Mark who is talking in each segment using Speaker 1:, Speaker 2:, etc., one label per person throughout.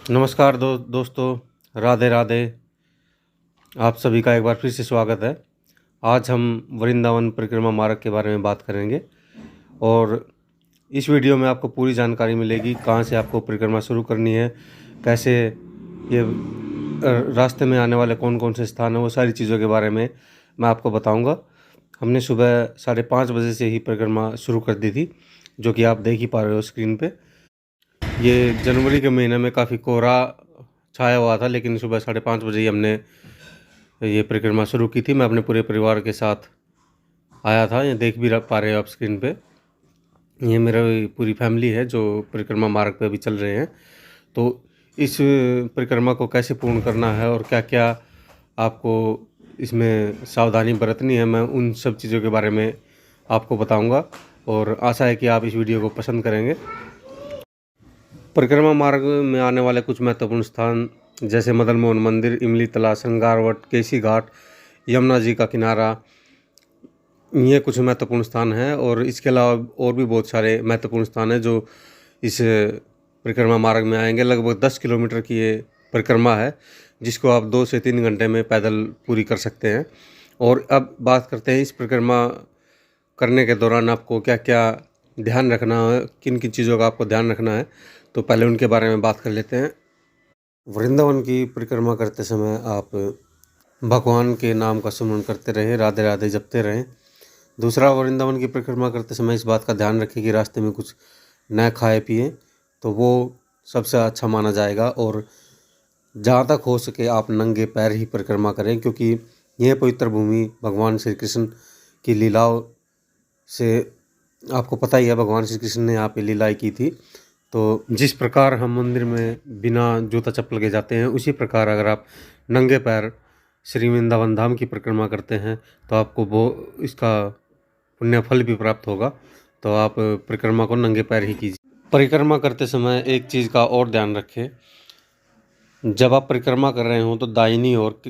Speaker 1: नमस्कार दोस्तों, राधे राधे। आप सभी का एक बार फिर से स्वागत है। आज हम वृंदावन परिक्रमा मार्ग के बारे में बात करेंगे और इस वीडियो में आपको पूरी जानकारी मिलेगी कहाँ से आपको परिक्रमा शुरू करनी है, कैसे ये रास्ते में आने वाले कौन कौन से स्थान हैं, वो सारी चीज़ों के बारे में मैं आपको बताऊंगा। हमने सुबह 5:30 बजे से ही परिक्रमा शुरू कर दी थी, जो कि आप देख ही पा रहे हो स्क्रीन पे। ये जनवरी के महीने में काफ़ी कोहरा छाया हुआ था, लेकिन सुबह 5:30 बजे ही हमने ये परिक्रमा शुरू की थी। मैं अपने पूरे परिवार के साथ आया था, ये देख भी पा रहे हो आप स्क्रीन पे। ये मेरा पूरी फैमिली है जो परिक्रमा मार्ग पे अभी चल रहे हैं। तो इस परिक्रमा को कैसे पूर्ण करना है और क्या क्या आपको इसमें सावधानी बरतनी है, मैं उन सब चीज़ों के बारे में आपको बताऊंगा और आशा है कि आप इस वीडियो को पसंद करेंगे। परिक्रमा मार्ग में आने वाले कुछ महत्वपूर्ण स्थान जैसे मदन मोहन मंदिर, इमली तला, श्रृंगारवट, केसी घाट, यमुना जी का किनारा, ये कुछ महत्वपूर्ण स्थान हैं। और इसके अलावा और भी बहुत सारे महत्वपूर्ण स्थान हैं जो इस परिक्रमा मार्ग में आएंगे। लगभग 10 किलोमीटर की ये परिक्रमा है, जिसको आप 2 से 3 घंटे में पैदल पूरी कर सकते हैं। और अब बात करते हैं इस परिक्रमा करने के दौरान आपको क्या क्या ध्यान रखना है, किन किन चीज़ों का आपको ध्यान रखना है। तो पहले उनके बारे में बात कर लेते हैं। वृंदावन की परिक्रमा करते समय आप भगवान के नाम का सुमरन करते रहें, राधे राधे जपते रहें। दूसरा, वृंदावन की परिक्रमा करते समय इस बात का ध्यान रखें कि रास्ते में कुछ न खाए पिए, तो वो सबसे अच्छा माना जाएगा। और जहाँ तक हो सके आप नंगे पैर ही परिक्रमा करें, क्योंकि यह पवित्र भूमि भगवान श्री कृष्ण की लीलाओं से आपको पता ही है, भगवान श्री कृष्ण ने यहाँ पे लीलाएँ की थी। तो जिस प्रकार हम मंदिर में बिना जूता चप्पल के जाते हैं, उसी प्रकार अगर आप नंगे पैर श्री वृंदावन धाम की परिक्रमा करते हैं तो आपको वो इसका पुण्य फल भी प्राप्त होगा। तो आप परिक्रमा को नंगे पैर ही कीजिए। परिक्रमा करते समय एक चीज़ का और ध्यान रखें, जब आप परिक्रमा कर रहे हो तो दाहिनी ओर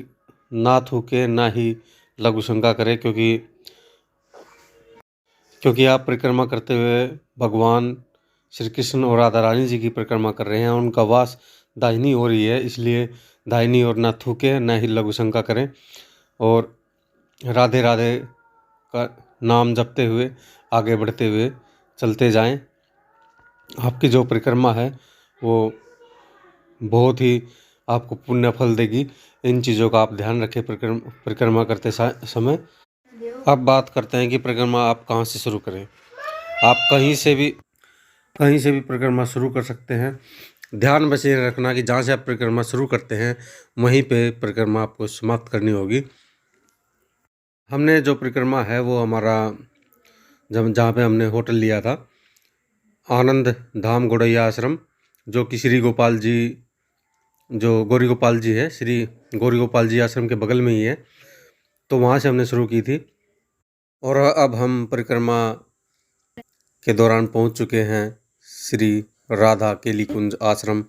Speaker 1: ना थूके ना ही लघु शंका करें, क्योंकि आप परिक्रमा करते हुए भगवान श्री कृष्ण और राधा रानी जी की परिक्रमा कर रहे हैं। उनका वास दाहिनी ओर ही है, इसलिए दाहिनी ओर ना थूके ना ही लघु शंका करें और राधे राधे का नाम जपते हुए आगे बढ़ते हुए चलते जाएं। आपकी जो परिक्रमा है वो बहुत ही आपको पुण्य फल देगी। इन चीज़ों का आप ध्यान रखें परिक्रमा करते समय। अब बात करते हैं कि परिक्रमा आप कहाँ से शुरू करें। आप कहीं से भी परिक्रमा शुरू कर सकते हैं। ध्यान बस ये रखना कि जहाँ से आप परिक्रमा शुरू करते हैं वहीं पे परिक्रमा आपको समाप्त करनी होगी। हमने जो परिक्रमा है वो हमारा जहाँ पे हमने होटल लिया था, आनंद धाम गौड़ैया आश्रम, जो कि श्री गोपाल जी, जो गौरी गोपाल जी है, श्री गौरी गोपाल जी आश्रम के बगल में ही है। तो वहाँ से हमने शुरू की थी और अब हम परिक्रमा के दौरान पहुँच चुके हैं श्री राधा केली कुंज आश्रम,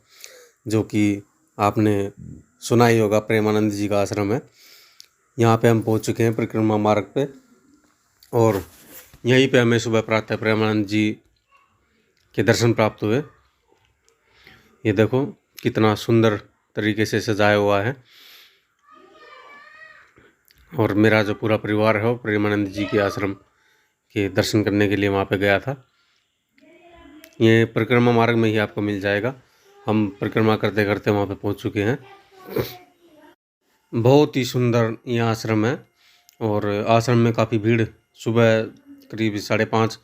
Speaker 1: जो कि आपने सुना ही होगा, प्रेमानंद जी का आश्रम है। यहाँ पे हम पहुँच चुके हैं परिक्रमा मार्ग पे और यहीं पे हमें सुबह प्रातः प्रेमानंद जी के दर्शन प्राप्त हुए। ये देखो कितना सुंदर तरीके से सजाया हुआ है और मेरा जो पूरा परिवार है वो प्रेमानंद जी के आश्रम के दर्शन करने के लिए वहाँ पे गया था। ये परिक्रमा मार्ग में ही आपको मिल जाएगा। हम परिक्रमा करते करते वहाँ पे पहुँच चुके हैं। बहुत ही सुंदर ये आश्रम है और आश्रम में काफ़ी भीड़, सुबह करीब 5:30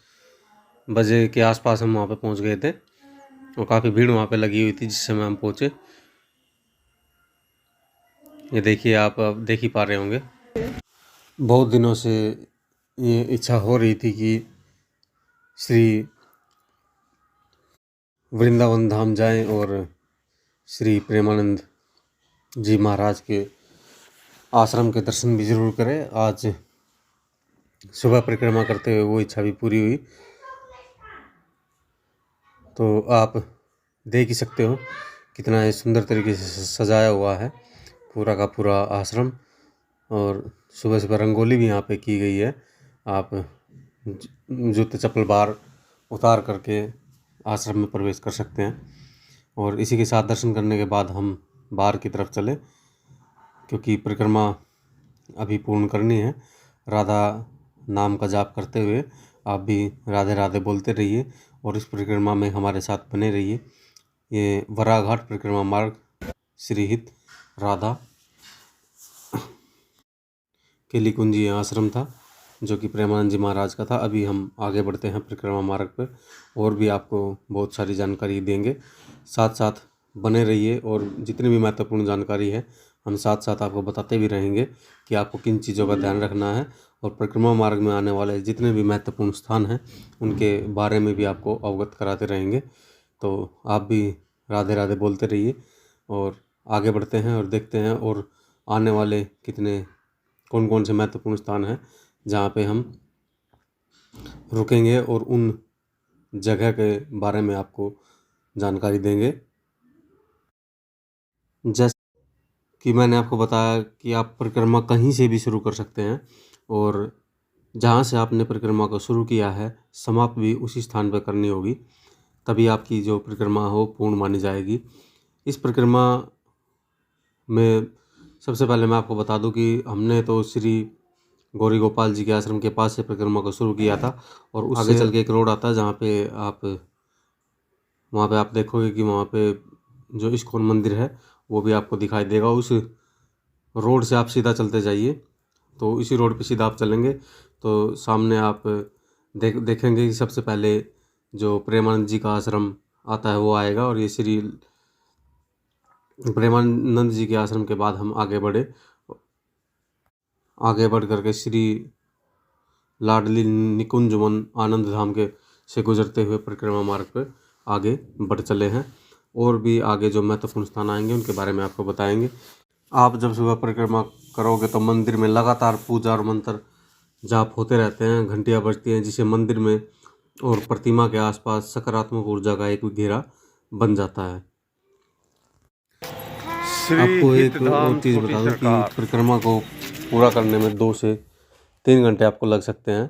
Speaker 1: बजे के आसपास हम वहाँ पे पहुँच गए थे और काफ़ी भीड़ वहाँ पे लगी हुई थी जिस समय हम पहुँचे। ये देखिए, आप देख ही पा रहे होंगे। बहुत दिनों से ये इच्छा हो रही थी कि श्री वृंदावन धाम जाएं और श्री प्रेमानंद जी महाराज के आश्रम के दर्शन भी ज़रूर करें। आज सुबह परिक्रमा करते हुए वो इच्छा भी पूरी हुई। तो आप देख ही सकते हो कितना ये सुंदर तरीके से सजाया हुआ है पूरा का पूरा आश्रम। और सुबह सुबह रंगोली भी यहाँ पे की गई है। आप जूते चप्पल बाहर उतार करके आश्रम में प्रवेश कर सकते हैं। और इसी के साथ दर्शन करने के बाद हम बाहर की तरफ चले, क्योंकि परिक्रमा अभी पूर्ण करनी है। राधा नाम का जाप करते हुए आप भी राधे राधे बोलते रहिए और इस परिक्रमा में हमारे साथ बने रहिए। ये वराघाट परिक्रमा मार्ग श्री हित राधा केली आश्रम था, जो कि प्रेमानंद जी महाराज का था। अभी हम आगे बढ़ते हैं परिक्रमा मार्ग पर, और भी आपको बहुत सारी जानकारी देंगे। साथ साथ बने रहिए और जितनी भी महत्वपूर्ण जानकारी है हम साथ साथ आपको बताते भी रहेंगे कि आपको किन चीज़ों का ध्यान रखना है, और परिक्रमा मार्ग में आने वाले जितने भी महत्वपूर्ण स्थान हैं उनके बारे में भी आपको अवगत कराते रहेंगे। तो आप भी राधे राधे बोलते रहिए और आगे बढ़ते हैं और देखते हैं और आने वाले कौन कौन से महत्वपूर्ण स्थान हैं जहाँ पे हम रुकेंगे और उन जगह के बारे में आपको जानकारी देंगे। जैसे कि मैंने आपको बताया कि आप परिक्रमा कहीं से भी शुरू कर सकते हैं, और जहाँ से आपने परिक्रमा को शुरू किया है समाप्त भी उसी स्थान पर करनी होगी, तभी आपकी जो परिक्रमा हो पूर्ण मानी जाएगी। इस परिक्रमा में सबसे पहले मैं आपको बता दूं कि हमने तो श्री गौरी गोपाल जी के आश्रम के पास से परिक्रमा को शुरू किया था, और उससे आगे चल के एक रोड आता है जहाँ पे वहाँ पे आप देखोगे कि वहाँ पे जो इस्कॉन मंदिर है वो भी आपको दिखाई देगा। उस रोड से आप सीधा चलते जाइए, तो इसी रोड पे सीधा आप चलेंगे तो सामने आप देखेंगे कि सबसे पहले जो प्रेमानंद जी का आश्रम आता है वो आएगा, और ये श्री प्रेमानंद जी के आश्रम के बाद हम आगे बढ़ करके श्री लाडली निकुंज वन आनंद धाम के से गुजरते हुए परिक्रमा मार्ग पर आगे बढ़ चले हैं। और भी आगे जो महत्वपूर्ण स्थान आएंगे उनके बारे में आपको बताएंगे। आप जब सुबह परिक्रमा करोगे तो मंदिर में लगातार पूजा और मंत्र जाप होते रहते हैं, घंटियाँ बजती हैं, जिससे मंदिर में और प्रतिमा के आसपास सकारात्मक ऊर्जा का एक घेरा बन जाता है। आपको एक और चीज़ बता दूं कि परिक्रमा को पूरा करने में 2 से 3 घंटे आपको लग सकते हैं,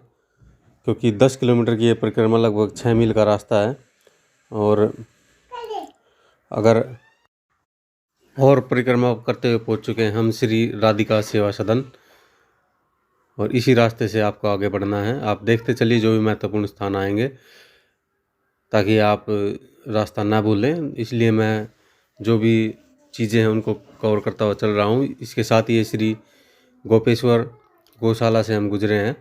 Speaker 1: क्योंकि 10 किलोमीटर की ये परिक्रमा लगभग 6 मील का रास्ता है। और अगर और परिक्रमा करते हुए पहुंच चुके हैं हम श्री राधिका सेवा सदन, और इसी रास्ते से आपको आगे बढ़ना है। आप देखते चलिए जो भी महत्वपूर्ण स्थान आएंगे, ताकि आप रास्ता ना भूलें। इसलिए मैं जो भी चीज़ें हैं उनको कवर करता हुआ चल रहा हूँ। इसके साथ ही ये श्री गोपेश्वर गौशाला से हम गुजरे हैं,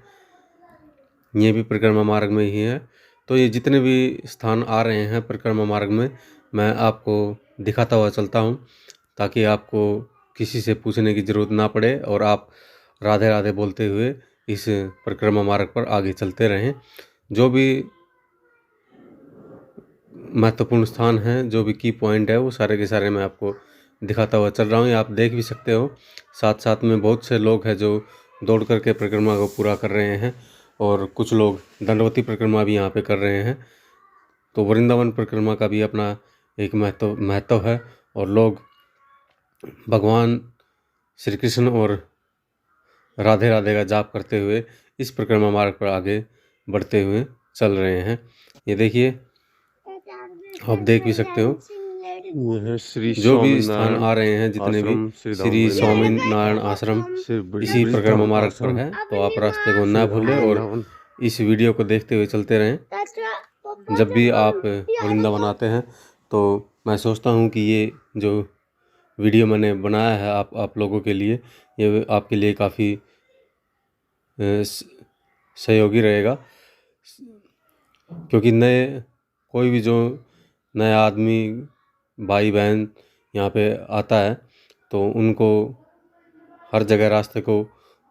Speaker 1: ये भी परिक्रमा मार्ग में ही है। तो ये जितने भी स्थान आ रहे हैं परिक्रमा मार्ग में मैं आपको दिखाता हुआ चलता हूँ, ताकि आपको किसी से पूछने की ज़रूरत ना पड़े और आप राधे राधे बोलते हुए इस परिक्रमा मार्ग पर आगे चलते रहें। जो भी महत्वपूर्ण स्थान हैं, जो भी की पॉइंट है, वो सारे के सारे मैं आपको दिखाता हुआ चल रहा हूँ। आप देख भी सकते हो। साथ साथ में बहुत से लोग हैं जो दौड़ करके परिक्रमा को पूरा कर रहे हैं, और कुछ लोग दंडवती परिक्रमा भी यहाँ पे कर रहे हैं। तो वृंदावन परिक्रमा का भी अपना एक महत्व है, और लोग भगवान श्री कृष्ण और राधे राधे का जाप करते हुए इस परिक्रमा मार्ग पर आगे बढ़ते हुए चल रहे हैं। ये देखिए, आप देख भी सकते हो। जो भी स्थान आ रहे हैं जितने भी श्री स्वामी नारायण आश्रम इसी परिक्रमा मार्ग पर है, तो आप रास्ते को ना भूलें और इस वीडियो को देखते हुए चलते रहें। जब भी आप वृंदावन आते हैं तो मैं सोचता हूँ कि ये जो वीडियो मैंने बनाया है आप लोगों के लिए, ये आपके लिए काफ़ी सहयोगी रहेगा, क्योंकि कोई भी जो नया आदमी भाई बहन यहाँ पे आता है तो उनको हर जगह रास्ते को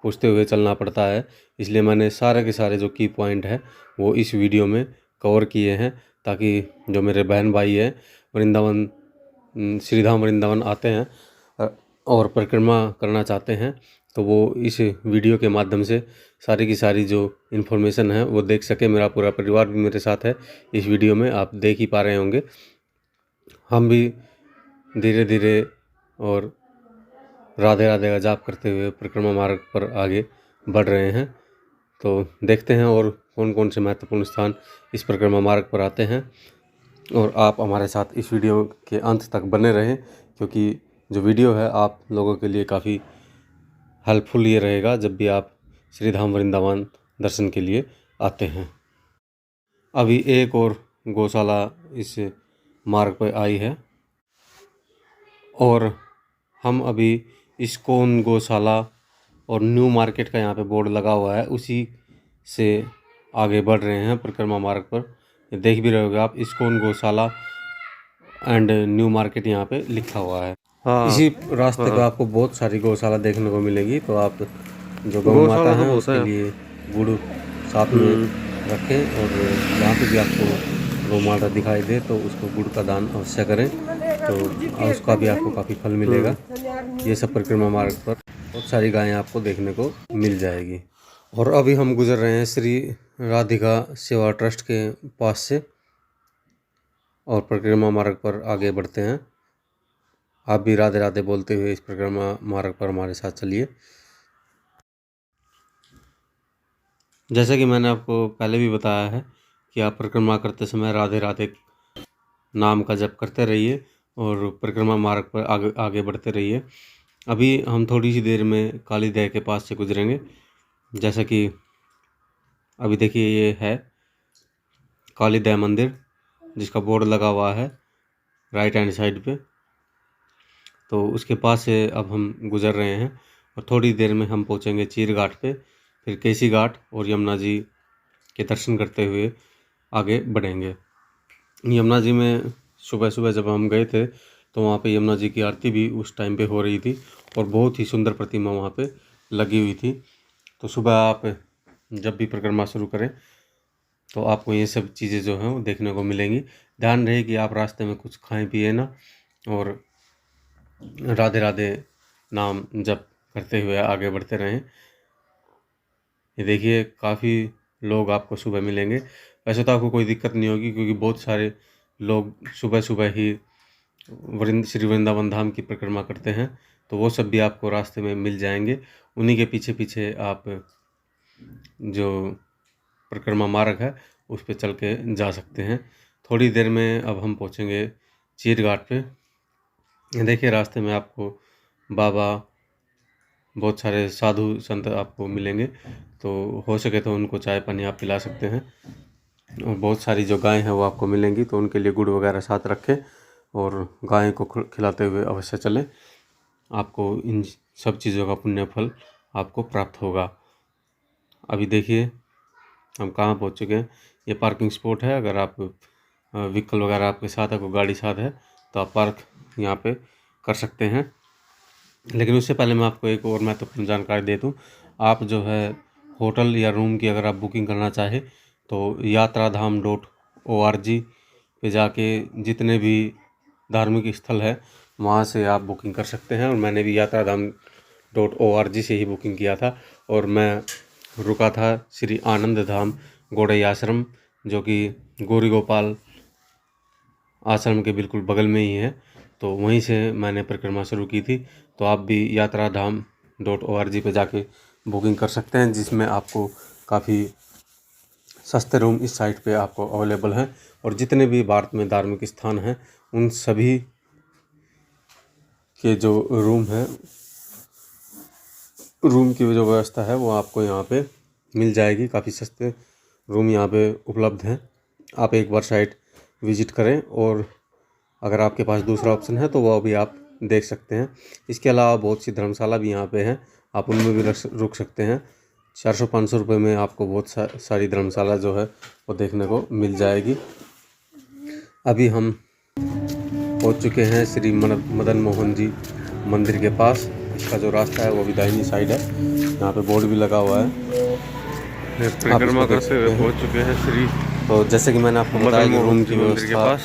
Speaker 1: पूछते हुए चलना पड़ता है। इसलिए मैंने सारे के सारे जो की पॉइंट है वो इस वीडियो में कवर किए हैं, ताकि जो मेरे बहन भाई हैं वृंदावन श्रीधाम वृंदावन आते हैं और परिक्रमा करना चाहते हैं, तो वो इस वीडियो के माध्यम से सारी की सारी जो इन्फॉर्मेशन है वो देख सके। मेरा पूरा परिवार भी मेरे साथ है इस वीडियो में, आप देख ही पा रहे होंगे। हम भी धीरे धीरे और राधे राधे का जाप करते हुए परिक्रमा मार्ग पर आगे बढ़ रहे हैं। तो देखते हैं और कौन कौन से महत्वपूर्ण स्थान इस परिक्रमा मार्ग पर आते हैं। और आप हमारे साथ इस वीडियो के अंत तक बने रहें, क्योंकि जो वीडियो है आप लोगों के लिए काफ़ी हेल्पफुल ये रहेगा जब भी आप श्री धाम वृंदावन दर्शन के लिए आते हैं। अभी एक और गौशाला इस मार्ग पर आई है और हम अभी इस्कॉन गौशाला और न्यू मार्केट का यहाँ पे बोर्ड लगा हुआ है, उसी से आगे बढ़ रहे हैं परिक्रमा मार्ग पर। देख भी रहे होगे आप, इस्कॉन गौशाला एंड न्यू मार्केट यहाँ पे लिखा हुआ है। हाँ, इसी रास्ते पे आपको बहुत सारी गौशाला देखने को मिलेगी। तो आप जो गौ माता है उसके लिए गुड़ साथ में रखें, और जहाँ पे भी आपको गौ माता दिखाई दे तो उसको गुड़ का दान अवश्य करें, तो उसका भी आपको काफ़ी फल मिलेगा। ये सब परिक्रमा मार्ग पर बहुत सारी गायें आपको देखने को मिल जाएगी। और अभी हम गुजर रहे हैं श्री राधिका सेवा ट्रस्ट के पास से और परिक्रमा मार्ग पर आगे बढ़ते हैं। आप भी राधे राधे बोलते हुए इस परिक्रमा मार्ग पर हमारे साथ चलिए। जैसे कि मैंने आपको पहले भी बताया है कि आप परिक्रमा करते समय राधे राधे नाम का जप करते रहिए और परिक्रमा मार्ग पर आगे आगे बढ़ते रहिए। अभी हम थोड़ी सी देर में काली दह के पास से गुजरेंगे। जैसा कि अभी देखिए, ये है काली दह मंदिर जिसका बोर्ड लगा हुआ है राइट हैंड साइड पे। तो उसके पास से अब हम गुजर रहे हैं और थोड़ी देर में हम पहुंचेंगे चीर घाट पे, फिर केसी घाट और यमुना जी के दर्शन करते हुए आगे बढ़ेंगे। यमुना जी में सुबह सुबह जब हम गए थे तो वहाँ पे यमुना जी की आरती भी उस टाइम पे हो रही थी और बहुत ही सुंदर प्रतिमा वहाँ पे लगी हुई थी। तो सुबह आप जब भी परिक्रमा शुरू करें तो आपको ये सब चीज़ें जो हैं वो देखने को मिलेंगी। ध्यान रहे कि आप रास्ते में कुछ खाएं पिए ना, और राधे राधे नाम जप करते हुए आगे बढ़ते रहें। ये देखिए, काफ़ी लोग आपको सुबह मिलेंगे। वैसे तो आपको कोई दिक्कत नहीं होगी, क्योंकि बहुत सारे लोग सुबह सुबह ही श्री वृंदावन धाम की परिक्रमा करते हैं, तो वो सब भी आपको रास्ते में मिल जाएंगे। उन्हीं के पीछे पीछे आप जो परिक्रमा मार्ग है उस पर चल के जा सकते हैं। थोड़ी देर में अब हम पहुंचेंगे चीर घाट पे। देखिए, रास्ते में आपको बाबा, बहुत सारे साधु संत आपको मिलेंगे, तो हो सके तो उनको चाय पानी आप पिला सकते हैं। और बहुत सारी जो गायें हैं वो आपको मिलेंगी, तो उनके लिए गुड़ वगैरह साथ रखें और गाय को खिलाते हुए अवश्य चलें। आपको इन सब चीज़ों का पुण्य फल आपको प्राप्त होगा। अभी देखिए हम कहाँ पहुँच चुके हैं। ये पार्किंग स्पॉट है। अगर आप व्हीकल वगैरह आपके साथ है, कोई गाड़ी साथ है, तो आप पार्क यहाँ पे कर सकते हैं। लेकिन उससे पहले मैं आपको एक और महत्वपूर्ण जानकारी दे दूँ। आप जो है होटल या रूम की अगर आप बुकिंग करना चाहें तो yatradham.org पे जाके जितने भी धार्मिक स्थल है वहाँ से आप बुकिंग कर सकते हैं। और मैंने भी yatradham.org से ही बुकिंग किया था और मैं रुका था श्री आनंद धाम गौड़ई आश्रम, जो कि गौरी गोपाल आश्रम के बिल्कुल बगल में ही है। तो वहीं से मैंने परिक्रमा शुरू की थी। तो आप भी yatradham.org पे जाके बुकिंग कर सकते हैं, जिसमें आपको काफ़ी सस्ते रूम इस साइट पे आपको अवेलेबल हैं। और जितने भी भारत में धार्मिक स्थान हैं उन सभी के जो रूम हैं, रूम की जो व्यवस्था है वो आपको यहाँ पे मिल जाएगी। काफ़ी सस्ते रूम यहाँ पे उपलब्ध हैं। आप एक बार साइट विज़िट करें, और अगर आपके पास दूसरा ऑप्शन है तो वह भी आप देख सकते हैं। इसके अलावा बहुत सी धर्मशाला भी यहाँ पे हैं, आप उनमें भी रुक सकते हैं। 400-500 रुपये में आपको बहुत सारी धर्मशाला जो है वो देखने को मिल जाएगी। अभी हम पहुँच चुके हैं श्री मदन मोहन जी मंदिर के पास। इसका जो रास्ता है वो भी दाहिनी साइड है। यहाँ पे बोर्ड भी लगा हुआ है। परिक्रमा करते हुए पहुँच चुके हैं श्री। तो जैसे कि मैंने आपको बताया कि रूम की व्यवस्था,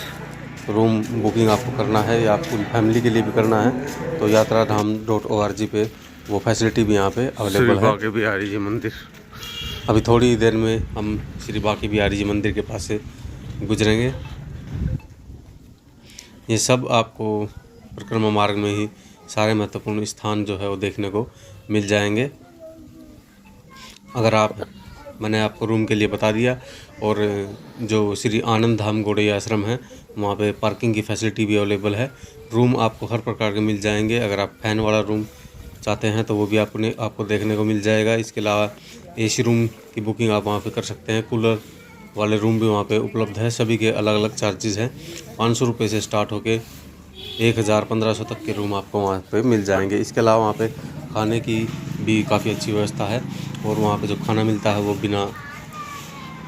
Speaker 1: रूम बुकिंग आपको करना है या पूरी फैमिली के लिए भी करना है तो yatradham.org पे वो फैसिलिटी भी यहाँ पे अवेलेबल है। बाकी बिहारी जी मंदिर। अभी थोड़ी देर में हम श्री बाकी बिहारी जी मंदिर के पास से गुजरेंगे। ये सब आपको परिक्रमा मार्ग में ही सारे महत्वपूर्ण स्थान जो है वो देखने को मिल जाएंगे। अगर आप मैंने आपको रूम के लिए बता दिया। और जो श्री आनंद धाम गौड़िय आश्रम है वहाँ पे पार्किंग की फैसिलिटी भी अवेलेबल है। रूम आपको हर प्रकार के मिल जाएंगे। अगर आप फैन वाला रूम चाहते हैं तो वो भी आपको देखने को मिल जाएगा। इसके अलावा एसी रूम की बुकिंग आप वहाँ पे कर सकते हैं। कूलर वाले रूम भी वहाँ पे उपलब्ध है। सभी के अलग अलग चार्जेस हैं। 500 रुपये से स्टार्ट होके 1000-1500 तक के रूम आपको वहाँ पे मिल जाएंगे। इसके अलावा वहाँ पे खाने की भी काफ़ी अच्छी व्यवस्था है। और वहाँ पे जो खाना मिलता है वो बिना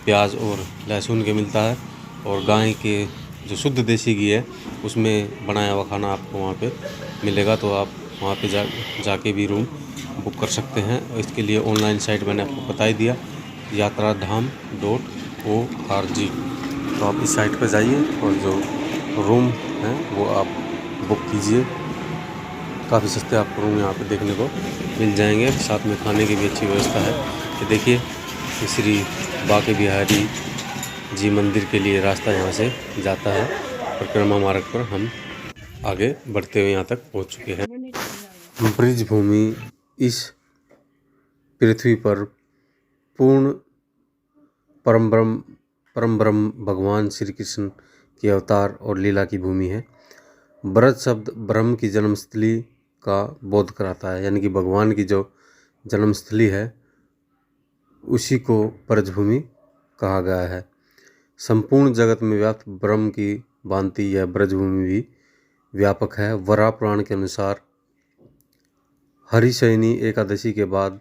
Speaker 1: प्याज और लहसुन के मिलता है। और गाय के जो शुद्ध देसी घी है उसमें बनाया हुआ खाना आपको वहाँ पे मिलेगा। तो आप वहाँ पे जाके भी रूम बुक कर सकते हैं। इसके लिए ऑनलाइन साइट मैंने आपको बता ही दिया, yatradham.org। तो आप इस साइट पर जाइए और जो रूम हैं वो आप बुक कीजिए। काफ़ी सस्ते आपको रूम यहाँ पे देखने को मिल जाएंगे। साथ में खाने की भी अच्छी व्यवस्था है। ये देखिए श्री बांके बिहारी जी मंदिर के लिए रास्ता यहाँ से जाता है। परिक्रमा मार्ग पर हम आगे बढ़ते हुए यहाँ तक पहुँच चुके हैं। ब्रिज भूमि इस पृथ्वी पर पूर्ण परम ब्रह्म भगवान श्री कृष्ण के अवतार और लीला की भूमि है। ब्रज शब्द ब्रह्म की जन्मस्थली का बोध कराता है, यानी कि भगवान की जो जन्मस्थली है उसी को ब्रजभूमि कहा गया है। संपूर्ण जगत में व्याप्त ब्रह्म की भांति यह ब्रजभूमि भी व्यापक है। वराह पुराण के अनुसार हरिशयनी एकादशी के बाद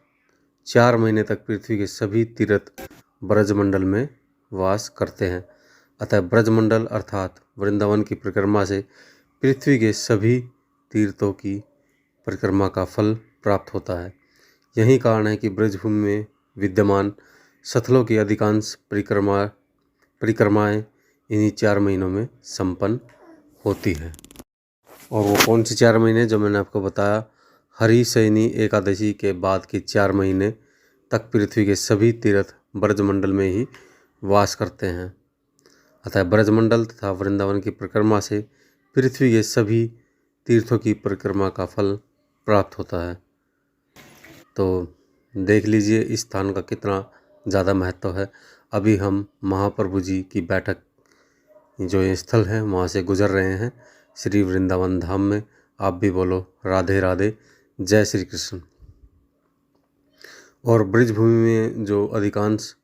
Speaker 1: 4 महीने तक पृथ्वी के सभी तीर्थ ब्रजमंडल में वास करते हैं। अतः ब्रजमंडल अर्थात वृंदावन की परिक्रमा से पृथ्वी के सभी तीर्थों की परिक्रमा का फल प्राप्त होता है। यही कारण है कि ब्रजभूमि में विद्यमान स्थलों की अधिकांश परिक्रमाएं इन्हीं 4 महीनों में संपन्न होती हैं। और वो कौन सी 4 महीने जो मैंने आपको बताया, हरिशयनी एकादशी के बाद के 4 महीने तक पृथ्वी के सभी तीर्थ ब्रजमंडल में ही वास करते हैं। अतः ब्रजमंडल तथा वृंदावन की परिक्रमा से पृथ्वी के सभी तीर्थों की परिक्रमा का फल प्राप्त होता है। तो देख लीजिए इस स्थान का कितना ज़्यादा महत्व है। अभी हम महाप्रभु जी की बैठक जो ये स्थल है वहाँ से गुजर रहे हैं श्री वृंदावन धाम में। आप भी बोलो राधे राधे, जय श्री कृष्ण। और ब्रजभूमि में जो अधिकांश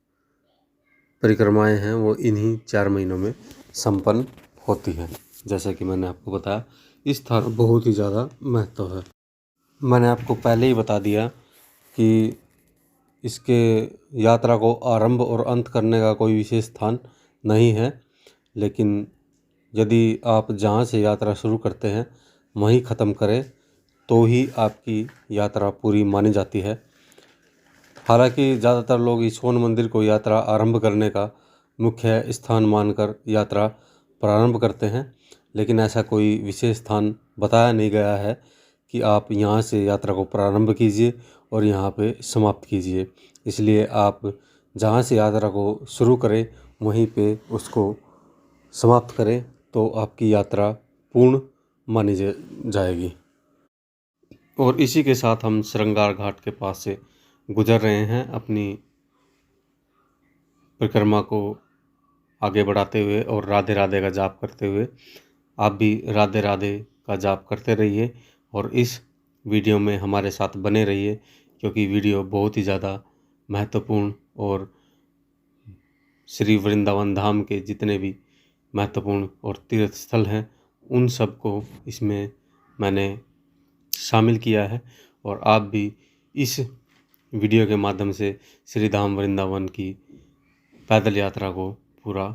Speaker 1: परिक्रमाएं हैं वो इन्हीं 4 महीनों में संपन्न होती हैं। जैसा कि मैंने आपको बताया इस स्थान बहुत ही ज़्यादा महत्व है। मैंने आपको पहले ही बता दिया कि इसके यात्रा को आरंभ और अंत करने का कोई विशेष स्थान नहीं है, लेकिन यदि आप जहाँ से यात्रा शुरू करते हैं वहीं ख़त्म करें तो ही आपकी यात्रा पूरी मानी जाती है। हालांकि ज़्यादातर लोग इस्कॉन मंदिर को यात्रा आरंभ करने का मुख्य स्थान मानकर यात्रा प्रारंभ करते हैं, लेकिन ऐसा कोई विशेष स्थान बताया नहीं गया है कि आप यहाँ से यात्रा को प्रारंभ कीजिए और यहाँ पे समाप्त कीजिए। इसलिए आप जहाँ से यात्रा को शुरू करें वहीं पे उसको समाप्त करें तो आपकी यात्रा पूर्ण मानी जाएगी। और इसी के साथ हम श्रृंगार घाट के पास से गुजर रहे हैं अपनी परिक्रमा को आगे बढ़ाते हुए और राधे राधे का जाप करते हुए। आप भी राधे राधे का जाप करते रहिए और इस वीडियो में हमारे साथ बने रहिए, क्योंकि वीडियो बहुत ही ज़्यादा महत्वपूर्ण और श्री वृंदावन धाम के जितने भी महत्वपूर्ण और तीर्थ स्थल हैं उन सब को इसमें मैंने शामिल किया है। और आप भी इस वीडियो के माध्यम से श्री धाम वृंदावन की पैदल यात्रा को पूरा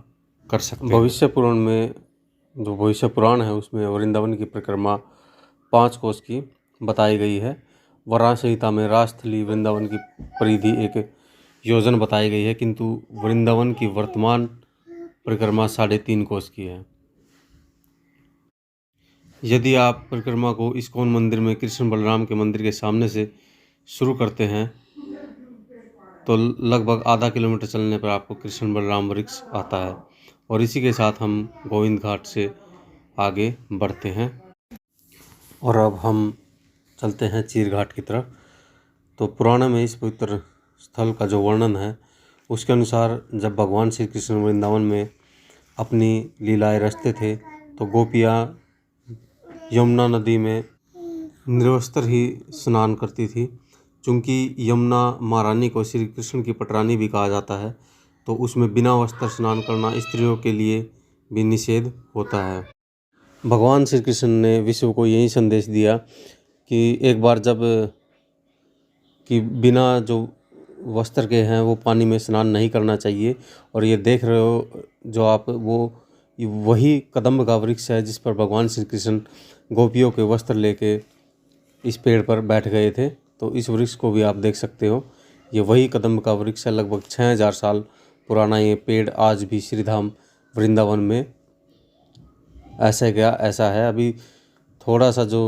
Speaker 1: कर सकते हैं। भविष्य पुराण में जो भविष्य पुराण है उसमें वृंदावन की परिक्रमा 5 कोस की बताई गई है। वराह संहिता में राजस्थली वृंदावन की परिधि एक योजना बताई गई है, किंतु वृंदावन की वर्तमान परिक्रमा 3.5 कोस की है। यदि आप परिक्रमा को इस्कॉन मंदिर में कृष्ण बलराम के मंदिर के सामने से शुरू करते हैं तो लगभग आधा किलोमीटर चलने पर आपको कृष्ण बलराम वृक्ष आता है। और इसी के साथ हम गोविंद घाट से आगे बढ़ते हैं और अब हम चलते हैं चीर घाट की तरफ। तो पुराण में इस पवित्र स्थल का जो वर्णन है उसके अनुसार जब भगवान श्री कृष्ण वृंदावन में अपनी लीलाएं रचते थे तो गोपियाँ यमुना नदी में निरवस्त्र ही स्नान करती थी। चूँकि यमुना महारानी को श्री कृष्ण की पटरानी भी कहा जाता है, तो उसमें बिना वस्त्र स्नान करना स्त्रियों के लिए भी निषेध होता है। भगवान श्री कृष्ण ने विश्व को यही संदेश दिया कि एक बार जब कि बिना जो वस्त्र के हैं वो पानी में स्नान नहीं करना चाहिए। और ये देख रहे हो जो आप, वो वही कदम्ब का वृक्ष है जिस पर भगवान श्री कृष्ण गोपियों के वस्त्र लेके इस पेड़ पर बैठ गए थे। तो इस वृक्ष को भी आप देख सकते हो, ये वही कदम्ब का वृक्ष है। लगभग 6000 साल पुराना ये पेड़ आज भी श्रीधाम वृंदावन में ऐसा है। अभी थोड़ा सा जो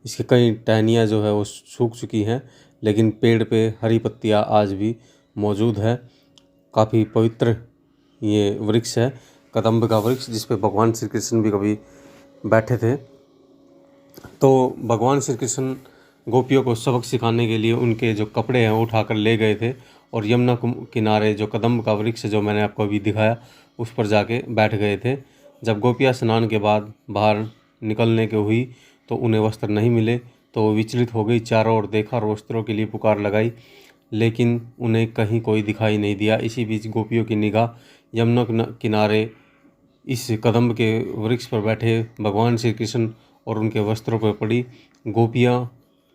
Speaker 1: इसकी कई टहनियाँ जो है वो सूख चुकी हैं, लेकिन पेड़ पे हरी पत्तियाँ आज भी मौजूद है। काफ़ी पवित्र ये वृक्ष है, कदम्ब का वृक्ष, जिस पे भगवान श्री कृष्ण भी कभी बैठे थे। तो भगवान श्री कृष्ण गोपियों को सबक सिखाने के लिए उनके जो कपड़े हैं वो उठाकर ले गए थे और यमुना किनारे जो कदम्ब का वृक्ष जो मैंने आपको अभी दिखाया उस पर जाके बैठ गए थे। जब गोपियाँ स्नान के बाद बाहर निकलने की हुई तो उन्हें वस्त्र नहीं मिले, तो वो विचलित हो गई। चारों ओर देखा और वस्त्रों के लिए पुकार लगाई, लेकिन उन्हें कहीं कोई दिखाई नहीं दिया। इसी बीच गोपियों की निगाह यमुना किनारे इस कदम्ब के वृक्ष पर बैठे भगवान श्री कृष्ण और उनके वस्त्रों पर पड़ी। गोपियाँ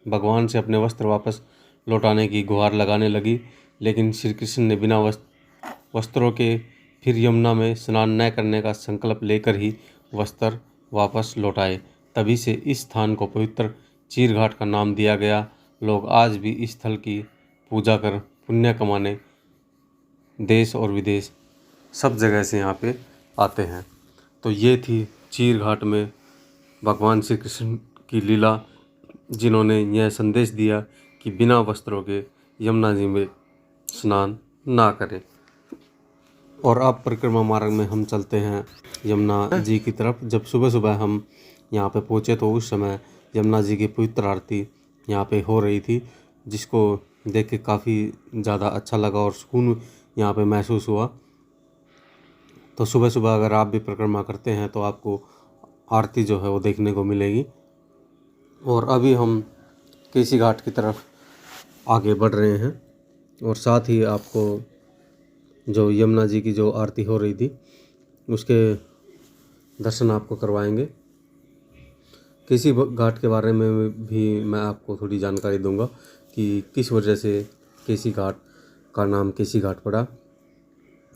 Speaker 1: भगवान से अपने वस्त्र वापस लौटाने की गुहार लगाने लगी, लेकिन श्री कृष्ण ने बिना वस्त्रों के फिर यमुना में स्नान न करने का संकल्प लेकर ही वस्त्र वापस लौटाए। तभी से इस स्थान को पवित्र चीर घाट का नाम दिया गया। लोग आज भी इस स्थल की पूजा कर पुण्य कमाने देश और विदेश सब जगह से यहाँ पे आते हैं। तो ये थी चीर घाट में भगवान श्री कृष्ण की लीला, जिन्होंने यह संदेश दिया कि बिना वस्त्रों के यमुना जी में स्नान ना करें। और अब परिक्रमा मार्ग में हम चलते हैं यमुना जी की तरफ। जब सुबह सुबह हम यहाँ पे पहुँचे तो उस समय यमुना जी की पवित्र आरती यहाँ पे हो रही थी, जिसको देख के काफ़ी ज़्यादा अच्छा लगा और सुकून यहाँ पे महसूस हुआ। तो सुबह सुबह अगर आप भी परिक्रमा करते हैं तो आपको आरती जो है वो देखने को मिलेगी। और अभी हम केसी घाट की तरफ आगे बढ़ रहे हैं और साथ ही आपको जो यमुना जी की जो आरती हो रही थी उसके दर्शन आपको करवाएंगे। केसी घाट के बारे में भी मैं आपको थोड़ी जानकारी दूंगा कि किस वजह से केसी घाट का नाम केसी घाट पड़ा।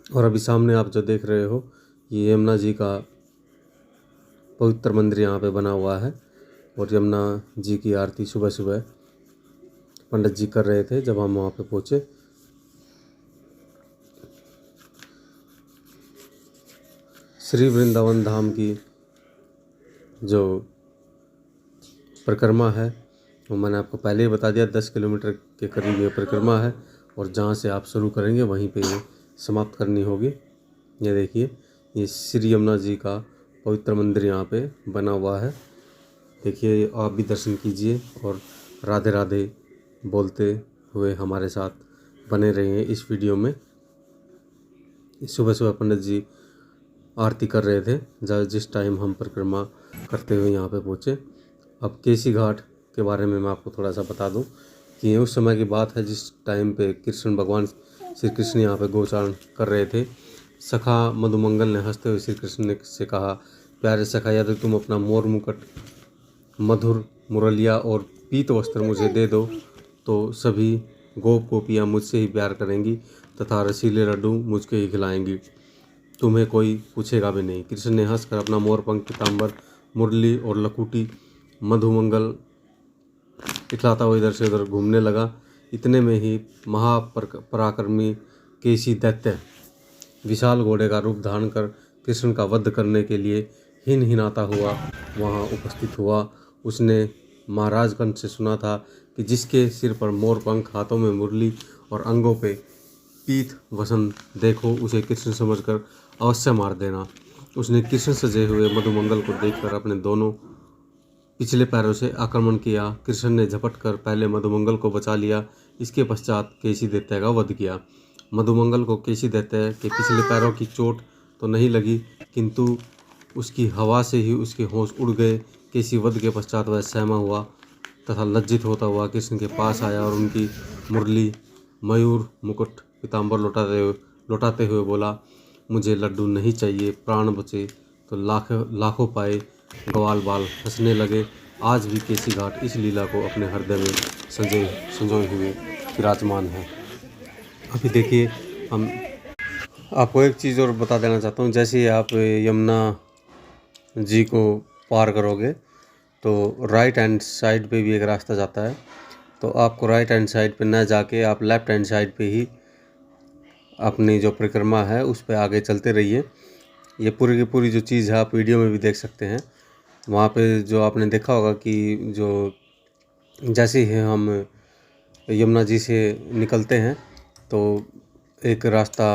Speaker 1: और अभी सामने आप जो देख रहे हो ये यमुना जी का पवित्र मंदिर यहाँ पे बना हुआ है और यमुना जी की आरती सुबह सुबह पंडित जी कर रहे थे जब हम वहाँ पे पहुँचे। श्री वृंदावन धाम की जो परिक्रमा है वो मैंने आपको पहले ही बता दिया, 10 किलोमीटर के करीब ये परिक्रमा है और जहाँ से आप शुरू करेंगे वहीं पे ये समाप्त करनी होगी। ये देखिए, ये श्री यमुना जी का पवित्र मंदिर यहाँ पे बना हुआ है। देखिए, आप भी दर्शन कीजिए और राधे राधे बोलते हुए हमारे साथ बने रहिए इस वीडियो में। सुबह सुबह पंडित जी आरती कर रहे थे जिस टाइम हम परिक्रमा करते हुए यहाँ पे पहुँचे। अब केसी घाट के बारे में मैं आपको थोड़ा सा बता दूं कि ये उस समय की बात है जिस टाइम पे कृष्ण भगवान श्री कृष्ण यहाँ पे गोचारण कर रहे थे। सखा मधुमंगल ने हंसते हुए श्री कृष्ण ने से कहा, प्यारे सखा, यदि तुम अपना मोर मुकुट, मधुर मुरलिया और पीत वस्त्र मुझे दे दो तो सभी गोपियाँ मुझसे ही प्यार करेंगी तथा रसीले लड्डू मुझके ही खिलाएंगी, तुम्हें कोई पूछेगा भी नहीं। कृष्ण ने हंसकर अपना मोरपंख, पीताम्बर, मुरली और लकुटी मधुमंगल इतलाता हुआ इधर से उधर घूमने लगा। इतने में ही महापराक्रमी केसी दैत्य विशाल घोड़े का रूप धारण कर कृष्ण का वध करने के लिए हिनहिनाता हुआ वहां उपस्थित हुआ। उसने महाराजगण से सुना था कि जिसके सिर पर मोर पंख, हाथों में मुरली और अंगों पे पीत वसन देखो उसे कृष्ण समझकर अवश्य मार देना। उसने कृष्ण सजे हुए मधुमंगल को देखकर अपने दोनों पिछले पैरों से आक्रमण किया। कृष्ण ने झपट कर पहले मधुमंगल को बचा लिया, इसके पश्चात केसी दैत्य का वध किया। मधुमंगल को केसी देते हैं कि पिछले पैरों की चोट तो नहीं लगी, किंतु उसकी हवा से ही उसके होश उड़ गए। केसी वध के पश्चात वह सहमा हुआ तथा लज्जित होता हुआ कृष्ण के पास आया और उनकी मुरली, मयूर, मुकुट, पीताम्बर लौटाते हुए बोला, मुझे लड्डू नहीं चाहिए, प्राण बचे तो लाखों पाए। ग्वाल बाल हंसने लगे। आज भी केसी घाट इस लीला को अपने हृदय में संजोए हुए विराजमान है। अभी देखिए, हम आपको एक चीज़ और बता देना चाहता हूँ। जैसे ही आप यमुना जी को पार करोगे तो राइट हैंड साइड पे भी एक रास्ता जाता है, तो आपको राइट हैंड साइड पे न जाके आप लेफ़्ट हैंड साइड पे ही अपनी जो परिक्रमा है उस पे आगे चलते रहिए। ये पूरी की पूरी जो चीज़ है आप वीडियो में भी देख सकते हैं। वहाँ पे जो आपने देखा होगा कि जो जैसे ही हम यमुना जी से निकलते हैं तो एक रास्ता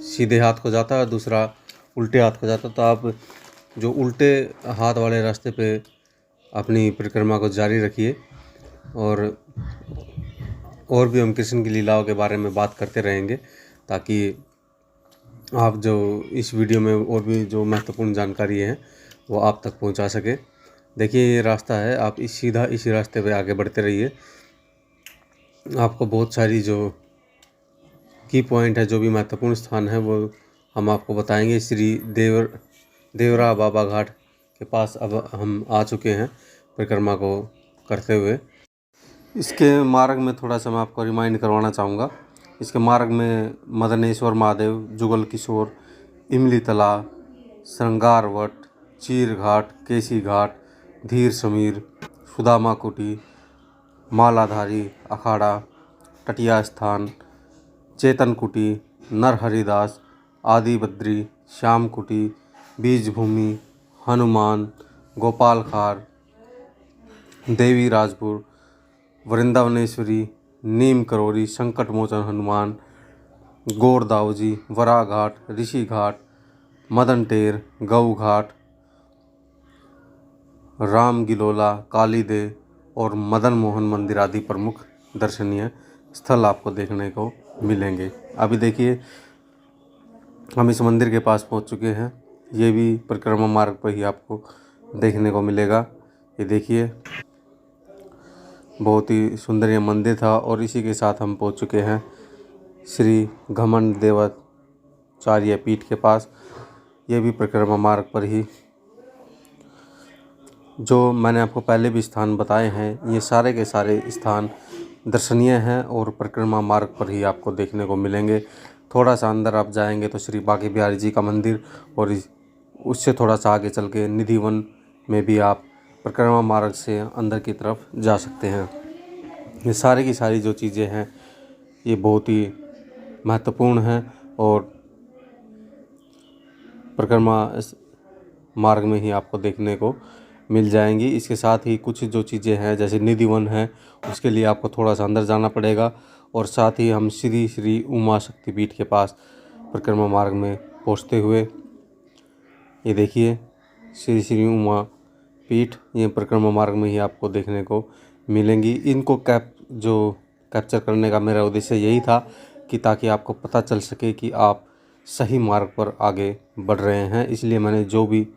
Speaker 1: सीधे हाथ को जाता है, दूसरा उल्टे हाथ को जाता है। तो आप जो उल्टे हाथ वाले रास्ते पे अपनी परिक्रमा को जारी रखिए। और भी हम कृष्ण की लीलाओं के बारे में बात करते रहेंगे, ताकि आप जो इस वीडियो में और भी जो महत्वपूर्ण जानकारी है वो आप तक पहुंचा सके। देखिए, ये रास्ता है, आप सीधा इसी रास्ते पे आगे बढ़ते रहिए। आपको बहुत सारी जो की पॉइंट है, जो भी महत्वपूर्ण स्थान है, वो हम आपको बताएंगे। श्री देवरा बाबा घाट के पास अब हम आ चुके हैं परिक्रमा को करते हुए। इसके मार्ग में थोड़ा सा मैं आपको रिमाइंड करवाना चाहूँगा। इसके मार्ग में मदनेश्वर महादेव, जुगल किशोर, इमली तालाब, श्रृंगार वट, चीर घाट, केसी घाट, धीर समीर, सुदामा कुटी, मालाधारी अखाड़ा, टटिया स्थान, चेतन कुटी, नर हरिदास, आदि बद्री, श्याम कुटी, बीज भूमि, हनुमान, गोपाल खार, देवी राजपुर, वृंदावनेश्वरी, नीम करोरी, संकट मोचन हनुमान, गोरदावजी, वरा घाट, ऋषि घाट, मदन टेर, गऊ घाट, राम गिलोला, कालीदे और मदन मोहन मंदिर आदि प्रमुख दर्शनीय स्थल आपको देखने को मिलेंगे। अभी देखिए, हम इस मंदिर के पास पहुंच चुके हैं। ये भी परिक्रमा मार्ग पर ही आपको देखने को मिलेगा। ये देखिए, बहुत ही सुंदर ये मंदिर था। और इसी के साथ हम पहुंच चुके हैं श्री घमंड देवाचार्य पीठ के पास। ये भी परिक्रमा मार्ग पर ही, जो मैंने आपको पहले भी स्थान बताए हैं, ये सारे के सारे स्थान दर्शनीय हैं और परिक्रमा मार्ग पर ही आपको देखने को मिलेंगे। थोड़ा सा अंदर आप जाएंगे तो श्री बांके बिहारी जी का मंदिर, और उससे थोड़ा सा आगे चल के निधि वन में भी आप परिक्रमा मार्ग से अंदर की तरफ जा सकते हैं। ये सारी की सारी जो चीज़ें हैं ये बहुत ही महत्वपूर्ण हैं और परिक्रमा मार्ग में ही आपको देखने को मिल जाएंगी। इसके साथ ही कुछ जो चीज़ें हैं, जैसे निधि वन है, उसके लिए आपको थोड़ा सा अंदर जाना पड़ेगा। और साथ ही हम श्री श्री उमा शक्ति पीठ के पास परिक्रमा मार्ग में पहुँचते हुए, ये देखिए श्री श्री उमा पीठ, ये परिक्रमा मार्ग में ही आपको देखने को मिलेंगी। इनको कैप्चर करने का मेरा उद्देश्य यही था कि ताकि आपको पता चल सके कि आप सही मार्ग पर आगे बढ़ रहे हैं। इसलिए मैंने जो भी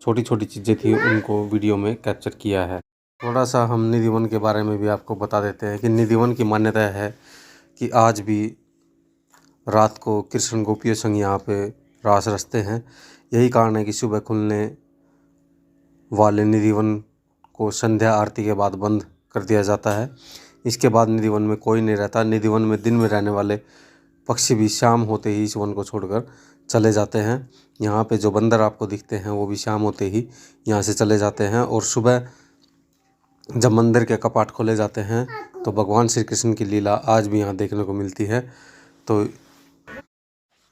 Speaker 1: छोटी छोटी चीज़ें थी उनको वीडियो में कैप्चर किया है। थोड़ा सा हम निधि वन के बारे में भी आपको बता देते हैं कि निधि वन की मान्यता है कि आज भी रात को कृष्ण गोपियों संग यहाँ पे रास रचते हैं। यही कारण है कि सुबह खुलने वाले निधि वन को संध्या आरती के बाद बंद कर दिया जाता है। इसके बाद निधि वन में कोई नहीं रहता। निधि वन में दिन में रहने वाले पक्षी भी शाम होते ही इस वन को छोड़कर चले जाते हैं। यहाँ पे जो बंदर आपको दिखते हैं वो भी शाम होते ही यहाँ से चले जाते हैं। और सुबह जब मंदिर के कपाट खोले जाते हैं तो भगवान श्री कृष्ण की लीला आज भी यहाँ देखने को मिलती है। तो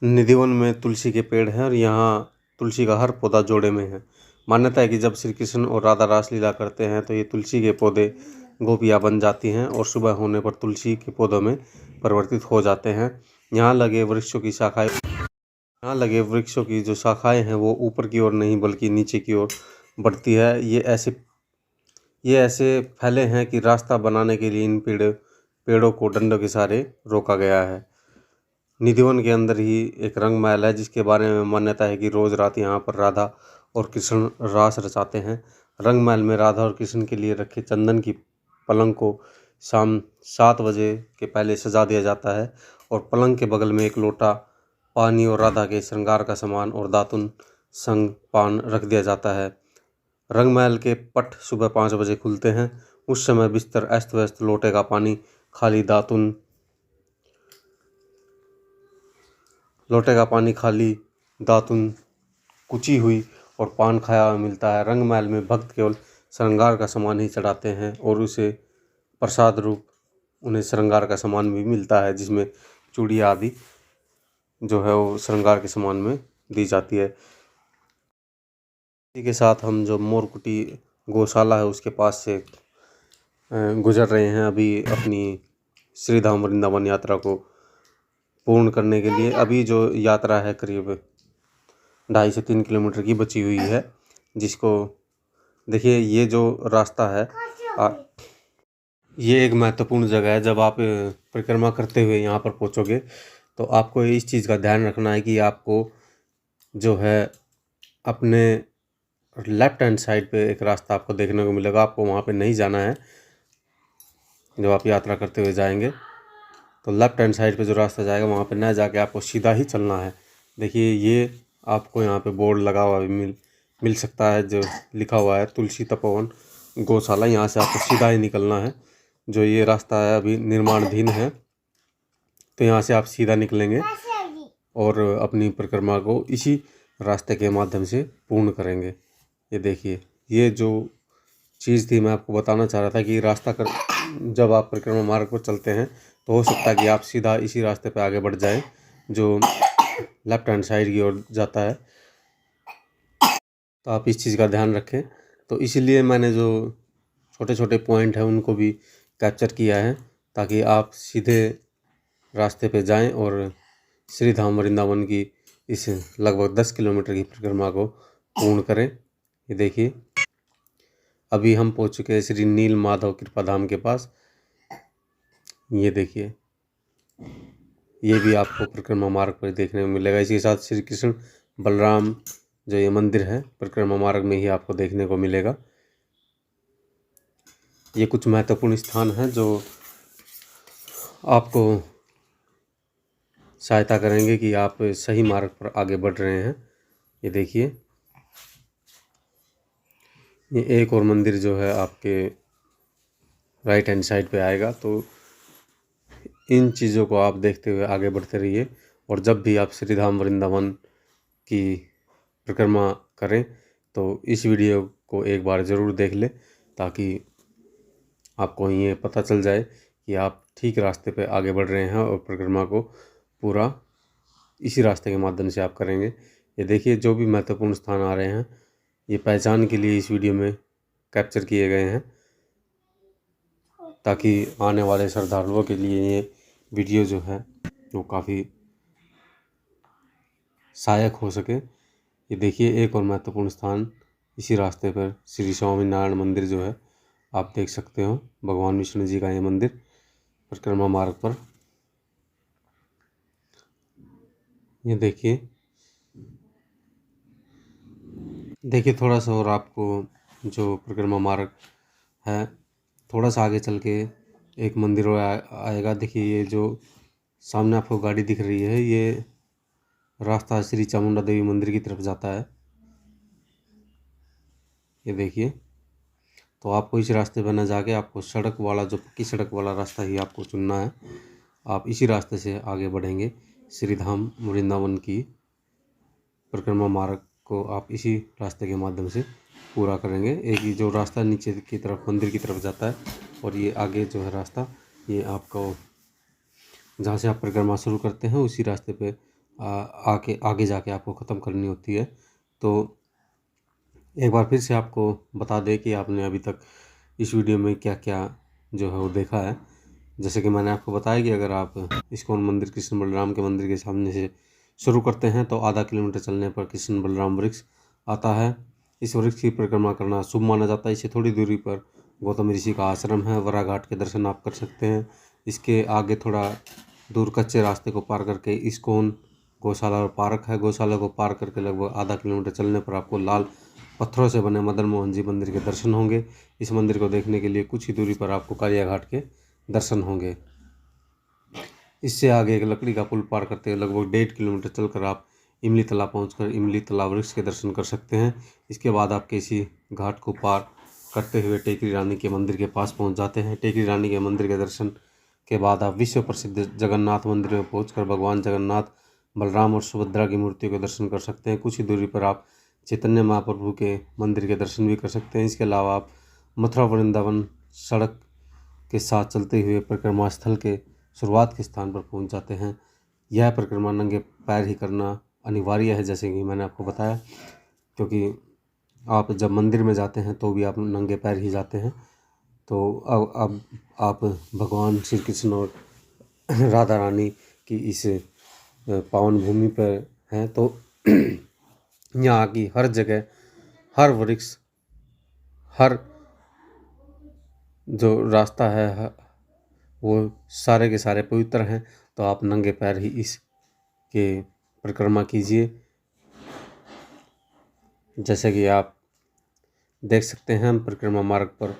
Speaker 1: निधि वन में तुलसी के पेड़ हैं और यहाँ तुलसी का हर पौधा जोड़े में है। मान्यता है कि जब श्री कृष्ण और राधा रास लीला करते हैं तो ये तुलसी के पौधे गोपियाँ बन जाती हैं और सुबह होने पर तुलसी के पौधों में परिवर्तित हो जाते हैं। यहाँ लगे वृक्षों की जो शाखाएं हैं वो ऊपर की ओर नहीं बल्कि नीचे की ओर बढ़ती है। ये ऐसे फैले हैं कि रास्ता बनाने के लिए इन पेड़ों को डंडों के सहारे रोका गया है। निधिवन के अंदर ही एक रंग महल है, जिसके बारे में मान्यता है कि रोज रात यहाँ पर राधा और कृष्ण रास रचाते हैं। रंग महल में राधा और कृष्ण के लिए रखे चंदन की पलंग को शाम 7 बजे के पहले सजा दिया जाता है और पलंग के बगल में एक लोटा पानी और राधा के श्रृंगार का सामान और दातुन संग पान रख दिया जाता है। रंग महल के पट सुबह 5 बजे खुलते हैं। उस समय बिस्तर अस्त व्यस्त, लोटे का पानी खाली, दातुन कुची हुई और पान खाया हुआ मिलता है। रंग महल में भक्त केवल श्रृंगार का सामान ही चढ़ाते हैं और उसे प्रसाद रूप उन्हें श्रृंगार का सामान भी मिलता है, जिसमें चूड़ियाँ आदि जो है वो श्रृंगार के सामान में दी जाती है। इसी के साथ हम जो मोरकुटी गौशाला है उसके पास से गुजर रहे हैं अभी अपनी श्री धाम वृंदावन यात्रा को पूर्ण करने के लिए। अभी जो यात्रा है करीब 2.5 से 3 किलोमीटर की बची हुई है, जिसको देखिए ये जो रास्ता है ये एक महत्वपूर्ण जगह है। जब आप परिक्रमा करते हुए यहाँ पर पहुँचोगे तो आपको इस चीज़ का ध्यान रखना है कि आपको जो है अपने लेफ्ट हैंड साइड पे एक रास्ता आपको देखने को मिलेगा। आपको वहाँ पे नहीं जाना है। जब आप यात्रा करते हुए जाएंगे तो लेफ्ट हैंड साइड पे जो रास्ता जाएगा वहाँ पे ना जाके आपको सीधा ही चलना है। देखिए ये आपको यहाँ पे बोर्ड लगा हुआ भी मिल सकता है, जो लिखा हुआ है तुलसी तपोवन गौशाला। यहाँ से आपको सीधा ही निकलना है। जो ये रास्ता है अभी निर्माणाधीन है, तो यहाँ से आप सीधा निकलेंगे और अपनी परिक्रमा को इसी रास्ते के माध्यम से पूर्ण करेंगे। ये देखिए ये जो चीज़ थी मैं आपको बताना चाह रहा था कि जब आप परिक्रमा मार्ग पर चलते हैं तो हो सकता है कि आप सीधा इसी रास्ते पर आगे बढ़ जाएं जो लेफ्ट हैंड साइड की ओर जाता है। तो आप इस चीज़ का ध्यान रखें। तो इसीलिए मैंने जो छोटे छोटे पॉइंट हैं उनको भी कैप्चर किया है, ताकि आप सीधे रास्ते पे जाएं और श्री धाम वृंदावन की इस लगभग 10 किलोमीटर की परिक्रमा को पूर्ण करें। ये देखिए अभी हम पहुंच चुके हैं श्री नील माधव कृपा धाम के पास। ये देखिए ये भी आपको परिक्रमा मार्ग पर देखने में मिलेगा। इसी के साथ श्री कृष्ण बलराम जो ये मंदिर है परिक्रमा मार्ग में ही आपको देखने को मिलेगा। ये कुछ महत्वपूर्ण स्थान हैं जो आपको सहायता करेंगे कि आप सही मार्ग पर आगे बढ़ रहे हैं। ये देखिए ये एक और मंदिर जो है आपके राइट हैंड साइड पे आएगा। तो इन चीज़ों को आप देखते हुए आगे बढ़ते रहिए और जब भी आप श्री धाम वृंदावन की परिक्रमा करें तो इस वीडियो को एक बार ज़रूर देख लें, ताकि आपको ये पता चल जाए कि आप ठीक रास्ते पे आगे बढ़ रहे हैं और परिक्रमा को पूरा इसी रास्ते के माध्यम से आप करेंगे। ये देखिए जो भी महत्वपूर्ण स्थान आ रहे हैं ये पहचान के लिए इस वीडियो में कैप्चर किए गए हैं, ताकि आने वाले श्रद्धालुओं के लिए ये वीडियो जो है वो काफ़ी सहायक हो सके। ये देखिए एक और महत्वपूर्ण स्थान इसी रास्ते पर श्री स्वामीनारायण मंदिर जो है आप देख सकते हो, भगवान विष्णु जी का ये मंदिर परिक्रमा मार्ग पर। ये देखिए थोड़ा सा और आपको जो परिक्रमा मार्ग है थोड़ा सा आगे चल के एक मंदिर और आएगा। देखिए ये जो सामने आपको गाड़ी दिख रही है ये रास्ता श्री चामुंडा देवी मंदिर की तरफ जाता है। ये देखिए तो आपको इस रास्ते पर न जाके आपको सड़क वाला जो पक्की सड़क वाला रास्ता ही आपको चुनना है। आप इसी रास्ते से आगे बढ़ेंगे। श्री धाम वृंदावन की परिक्रमा मार्ग को आप इसी रास्ते के माध्यम से पूरा करेंगे। एक ही जो रास्ता नीचे की तरफ मंदिर की तरफ जाता है और ये आगे जो है रास्ता ये आपको जहाँ से आप परिक्रमा शुरू करते हैं उसी रास्ते पे आगे जाके आपको ख़त्म करनी होती है। तो एक बार फिर से आपको बता दें कि आपने अभी तक इस वीडियो में क्या क्या जो है वो देखा है। जैसे कि मैंने आपको बताया कि अगर आप इस्कॉन मंदिर कृष्ण बलराम के मंदिर के सामने से शुरू करते हैं तो आधा किलोमीटर चलने पर कृष्ण बलराम वृक्ष आता है। इस वृक्ष की परिक्रमा करना शुभ माना जाता है। इससे थोड़ी दूरी पर गौतम ऋषि का आश्रम है, वरा घाट के दर्शन आप कर सकते हैं। इसके आगे थोड़ा दूर कच्चे रास्ते को पार करके इस्कॉन गौशाला और पार्क है। गौशाला को पार करके लगभग आधा किलोमीटर चलने पर आपको लाल पत्थरों से बने मदन मोहन जी मंदिर के दर्शन होंगे। इस मंदिर को देखने के लिए कुछ ही दूरी पर आपको कालिया घाट के दर्शन होंगे। इससे आगे एक लकड़ी का पुल पार करते हुए लगभग 1.5 किलोमीटर चलकर आप इमली तालाब पहुंचकर इमली तालाब वृक्ष के दर्शन कर सकते हैं। इसके बाद आप केसी घाट को पार करते हुए टेकरी रानी के मंदिर के पास पहुंच जाते हैं। टेकरी रानी के मंदिर के दर्शन के बाद आप विश्व प्रसिद्ध जगन्नाथ मंदिर में पहुंचकर भगवान जगन्नाथ, बलराम और सुभद्रा की मूर्तियों के दर्शन कर सकते हैं। कुछ ही दूरी पर आप चैतन्य महाप्रभु के मंदिर के दर्शन भी कर सकते हैं। इसके अलावा आप मथुरा वृंदावन सड़क के साथ चलते हुए परिक्रमा स्थल के शुरुआत के स्थान पर पहुंच जाते हैं। यह परिक्रमा नंगे पैर ही करना अनिवार्य है, जैसे कि मैंने आपको बताया, क्योंकि आप जब मंदिर में जाते हैं तो भी आप नंगे पैर ही जाते हैं। तो अब आप भगवान श्री कृष्ण और राधा रानी की इस पावन भूमि पर हैं, तो यहाँ की हर जगह, हर वृक्ष, हर जो रास्ता है वो सारे के सारे पवित्र हैं। तो आप नंगे पैर ही इसके परिक्रमा कीजिए। जैसे कि आप देख सकते हैं हम परिक्रमा मार्ग पर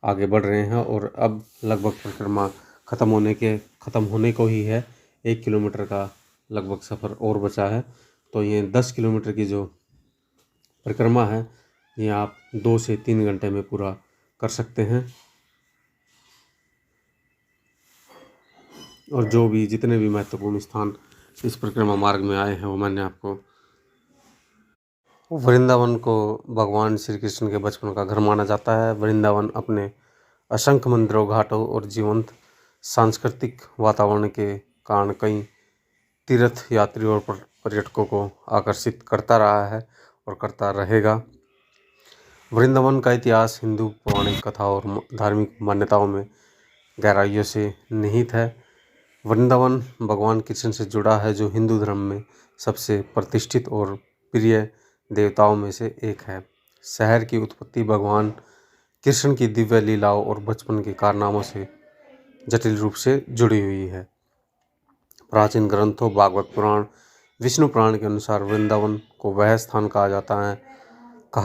Speaker 1: आगे बढ़ रहे हैं और अब लगभग परिक्रमा ख़त्म होने को ही है। 1 किलोमीटर का लगभग सफ़र और बचा है। तो ये 10 किलोमीटर की जो परिक्रमा है ये आप 2 से 3 घंटे में पूरा कर सकते हैं। और जो भी जितने भी महत्वपूर्ण स्थान इस परिक्रमा मार्ग में आए हैं वो मैंने आपको। वृंदावन को भगवान श्री कृष्ण के बचपन का घर माना जाता है। वृंदावन अपने असंख्य मंदिरों, घाटों और जीवंत सांस्कृतिक वातावरण के कारण कई तीर्थ यात्रियों और पर्यटकों को आकर्षित करता रहा है और करता रहेगा। वृंदावन का इतिहास हिंदू पौराणिक कथा और धार्मिक मान्यताओं में गहराइयों से निहित है। वृंदावन भगवान कृष्ण से जुड़ा है, जो हिंदू धर्म में सबसे प्रतिष्ठित और प्रिय देवताओं में से एक है। शहर की उत्पत्ति भगवान कृष्ण की दिव्य लीलाओं और बचपन के कारनामों से जटिल रूप से जुड़ी हुई है। प्राचीन ग्रंथों भागवत पुराण, विष्णु पुराण के अनुसार वृंदावन को वह स्थान कहा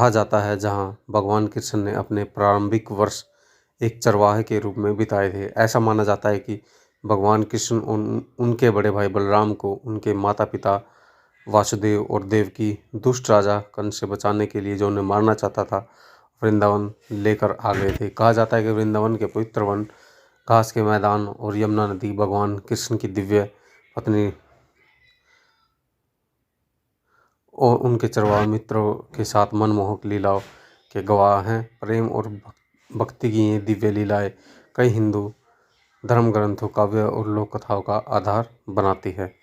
Speaker 1: जाता है जहां भगवान कृष्ण ने अपने प्रारंभिक वर्ष एक चरवाहे के रूप में बिताए थे। ऐसा माना जाता है कि भगवान कृष्ण उनके बड़े भाई बलराम को उनके माता पिता वासुदेव और देवकी दुष्ट राजा कंस से बचाने के लिए, जो उन्हें मारना चाहता था, वृंदावन लेकर आ गए थे। कहा जाता है कि वृंदावन के पवित्र वन, घास के मैदान और यमुना नदी भगवान कृष्ण की दिव्य पत्नी और उनके चरवाहा मित्रों के साथ मनमोहक लीलाओं के गवाह हैं। प्रेम और भक्ति की ये दिव्य लीलाएं कई हिंदू धर्म ग्रंथों, काव्य और लोक कथाओं का आधार बनाती है।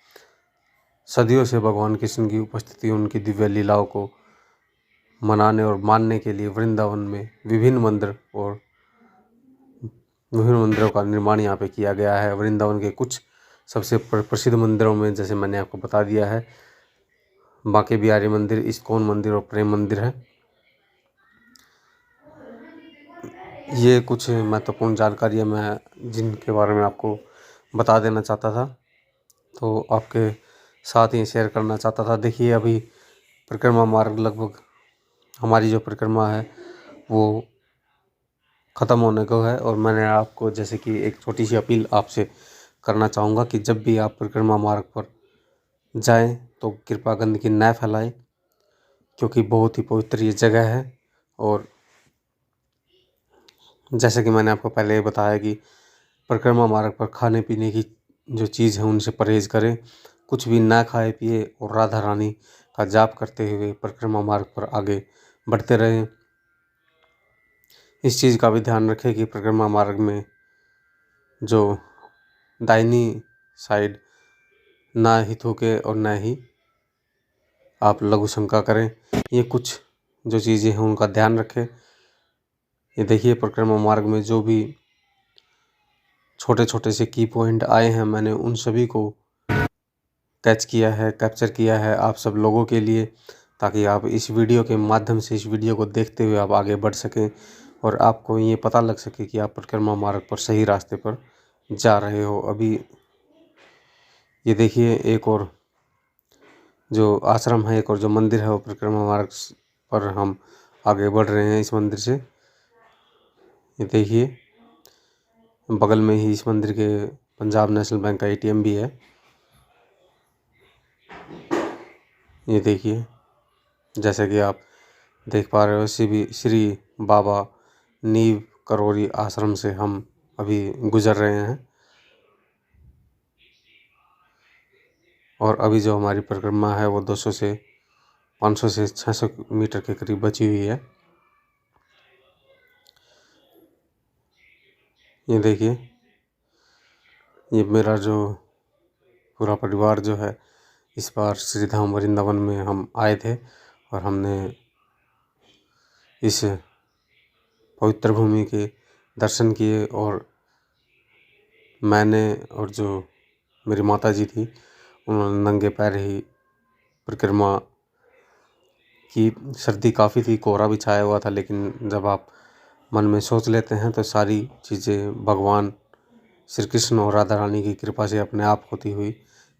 Speaker 1: सदियों से भगवान कृष्ण की उपस्थिति, उनकी दिव्य लीलाओं को मनाने और मानने के लिए वृंदावन में विभिन्न मंदिरों का निर्माण यहाँ पे किया गया है। वृंदावन के कुछ सबसे प्रसिद्ध मंदिरों में, जैसे मैंने आपको बता दिया है, बांके बिहारी मंदिर, इस्कॉन मंदिर और प्रेम मंदिर है। ये कुछ महत्वपूर्ण जानकारियाँ मैं जिनके बारे में आपको बता देना चाहता था, तो आपके साथ ही शेयर करना चाहता था। देखिए अभी परिक्रमा मार्ग लगभग, हमारी जो परिक्रमा है वो ख़त्म होने को है। और मैंने आपको जैसे कि एक छोटी सी अपील आपसे करना चाहूँगा कि जब भी आप परिक्रमा मार्ग पर जाएं तो कृपया गंदगी न फैलाएं, क्योंकि बहुत ही पवित्र ये जगह है। और जैसे कि मैंने आपको पहले बताया कि परिक्रमा मार्ग पर खाने पीने की जो चीज़ है उनसे परहेज़ करें, कुछ भी ना खाए पिए और राधा रानी का जाप करते हुए परिक्रमा मार्ग पर आगे बढ़ते रहें। इस चीज़ का भी ध्यान रखें कि परिक्रमा मार्ग में जो दाहिनी साइड ना ही थूके और ना ही आप लघु शंका करें। ये कुछ जो चीज़ें हैं उनका ध्यान रखें। ये देखिए परिक्रमा मार्ग में जो भी छोटे छोटे से की पॉइंट आए हैं, मैंने उन सभी को कैप्चर किया है आप सब लोगों के लिए, ताकि आप इस वीडियो के माध्यम से, इस वीडियो को देखते हुए आप आगे बढ़ सकें और आपको ये पता लग सके कि आप परिक्रमा मार्ग पर सही रास्ते पर जा रहे हो। अभी ये देखिए एक और जो आश्रम है, एक और जो मंदिर है वो परिक्रमा मार्ग पर हम आगे बढ़ रहे हैं इस मंदिर से। ये देखिए बगल में ही इस मंदिर के पंजाब नेशनल बैंक का ATM भी है। ये देखिए जैसे कि आप देख पा रहे हो श्री बाबा नीव करोरी आश्रम से हम अभी गुजर रहे हैं। और अभी जो हमारी परिक्रमा है वो 200 से 500 से 600 मीटर के करीब बची हुई है। ये देखिए ये मेरा जो पूरा परिवार जो है इस बार श्री धाम वृंदावन में हम आए थे और हमने इस पवित्र भूमि के दर्शन किए। और मैंने और जो मेरी माता जी थी उन्होंने नंगे पैर ही परिक्रमा की। सर्दी काफ़ी थी, कोहरा भी छाया हुआ था, लेकिन जब आप मन में सोच लेते हैं तो सारी चीज़ें भगवान श्री कृष्ण और राधा रानी की कृपा से अपने आप होती हुई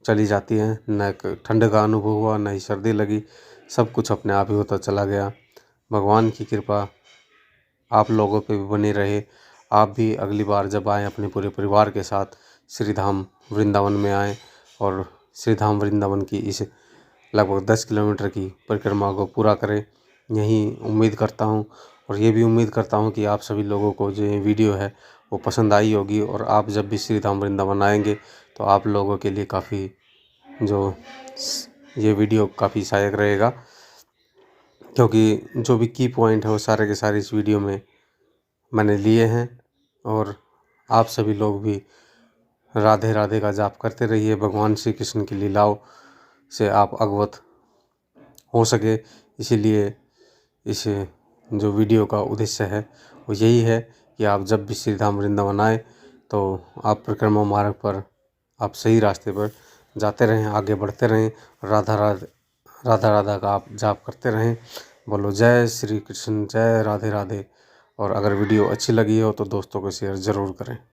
Speaker 1: चली जाती हैं। न ठंड का अनुभव हुआ, न ही सर्दी लगी, सब कुछ अपने आप ही होता चला गया। भगवान की कृपा आप लोगों पे भी बनी रहे। आप भी अगली बार जब आएँ अपने पूरे परिवार के साथ श्री धाम वृंदावन में आएँ और श्री धाम वृंदावन की इस लगभग 10 किलोमीटर की परिक्रमा को पूरा करें, यही उम्मीद करता हूँ। और ये भी उम्मीद करता हूँ कि आप सभी लोगों को जो ये वीडियो है वो पसंद आई होगी। और आप जब भी श्री धाम वृंदावन आएंगे तो आप लोगों के लिए काफ़ी ये वीडियो काफ़ी सहायक रहेगा, क्योंकि जो भी की पॉइंट है वो सारे के सारे इस वीडियो में मैंने लिए हैं। और आप सभी लोग भी राधे राधे का जाप करते रहिए, भगवान श्री कृष्ण की लीलाओं से आप अवगत हो सके। इसीलिए इस जो वीडियो का उद्देश्य है वो यही है कि आप जब भी श्री धाम वृंदावन आए तो आप परिक्रमा मार्ग पर आप सही रास्ते पर जाते रहें, आगे बढ़ते रहें, राधा राधा का आप जाप करते रहें। बोलो जय श्री कृष्ण, जय राधे राधे। और अगर वीडियो अच्छी लगी हो तो दोस्तों को शेयर ज़रूर करें।